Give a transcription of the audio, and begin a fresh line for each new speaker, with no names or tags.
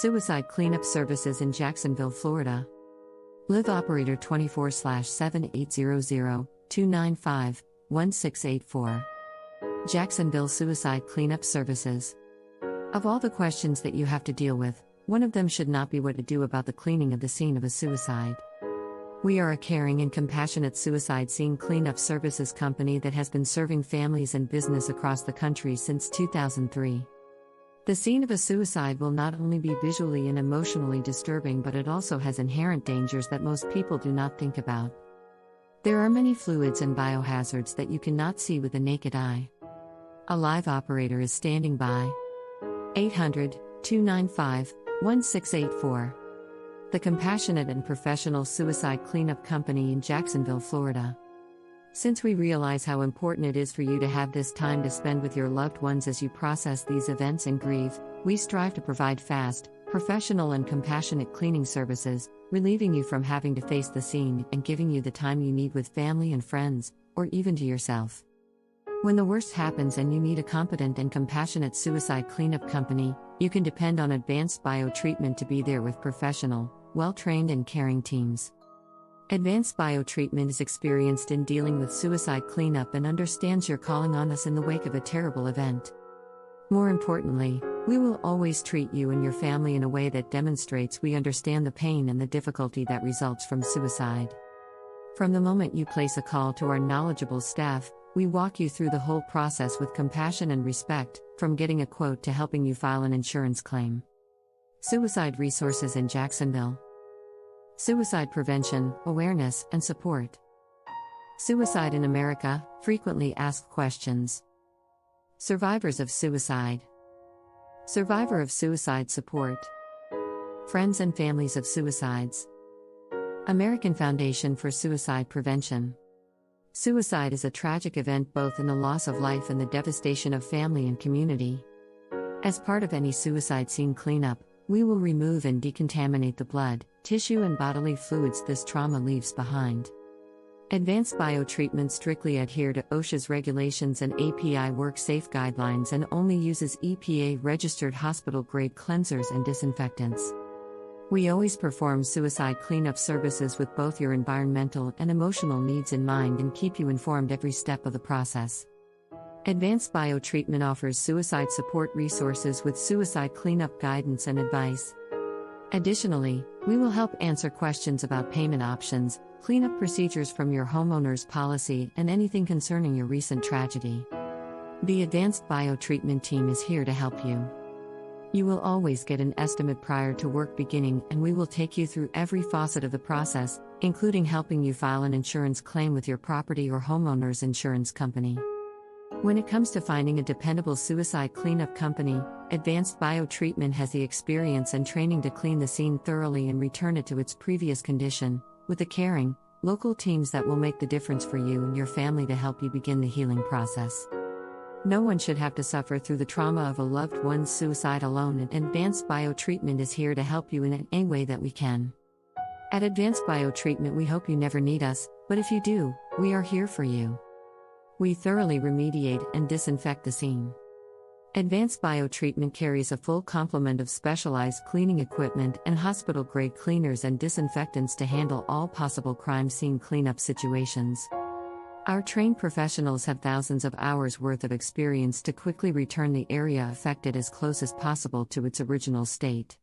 Suicide cleanup services in Jacksonville, Florida. Live operator 24/7-800-295-1684. Jacksonville Suicide Cleanup Services. Of all the questions that you have to deal with, one of them should not be what to do about the cleaning of the scene of a suicide. We are a caring and compassionate suicide scene cleanup services company that has been serving families and business across the country since 2003. The scene of a suicide will not only be visually and emotionally disturbing, but it also has inherent dangers that most people do not think about. There are many fluids and biohazards that you cannot see with the naked eye. A live operator is standing by. 800-295-1684. The compassionate and professional suicide cleanup company in Jacksonville, Florida. Since we realize how important it is for you to have this time to spend with your loved ones as you process these events and grieve, we strive to provide fast, professional and compassionate cleaning services, relieving you from having to face the scene and giving you the time you need with family and friends, or even to yourself. When the worst happens and you need a competent and compassionate suicide cleanup company, you can depend on Advanced Biotreatment to be there with professional, well-trained and caring teams. Advanced Biotreatment is experienced in dealing with suicide cleanup and understands your calling on us in the wake of a terrible event. More importantly, we will always treat you and your family in a way that demonstrates we understand the pain and the difficulty that results from suicide. From the moment you place a call to our knowledgeable staff, we walk you through the whole process with compassion and respect, from getting a quote to helping you file an insurance claim. Suicide resources in Jacksonville. Suicide prevention, awareness, and support. Suicide in America, frequently asked questions. Survivors of suicide. Survivor of suicide support. Friends and families of suicides. American Foundation for Suicide Prevention. Suicide is a tragic event both in the loss of life and the devastation of family and community. As part of any suicide scene cleanup, we will remove and decontaminate the blood, tissue and bodily fluids this trauma leaves behind. Advanced Biotreatment strictly adhere to OSHA's regulations and API WorkSafe guidelines and only uses EPA-registered hospital-grade cleansers and disinfectants. We always perform suicide cleanup services with both your environmental and emotional needs in mind and keep you informed every step of the process. Advanced Biotreatment offers suicide support resources with suicide cleanup guidance and advice. Additionally, we will help answer questions about payment options, cleanup procedures from your homeowner's policy, and anything concerning your recent tragedy. The Advanced Biotreatment team is here to help you. You will always get an estimate prior to work beginning, and we will take you through every facet of the process, including helping you file an insurance claim with your property or homeowner's insurance company. When it comes to finding a dependable suicide cleanup company, Advanced Biotreatment has the experience and training to clean the scene thoroughly and return it to its previous condition, with the caring, local teams that will make the difference for you and your family to help you begin the healing process. No one should have to suffer through the trauma of a loved one's suicide alone, and Advanced Biotreatment is here to help you in any way that we can. At Advanced Biotreatment, we hope you never need us, but if you do, we are here for you. We thoroughly remediate and disinfect the scene. Advanced Biotreatment carries a full complement of specialized cleaning equipment and hospital-grade cleaners and disinfectants to handle all possible crime scene cleanup situations. Our trained professionals have thousands of hours worth of experience to quickly return the area affected as close as possible to its original state.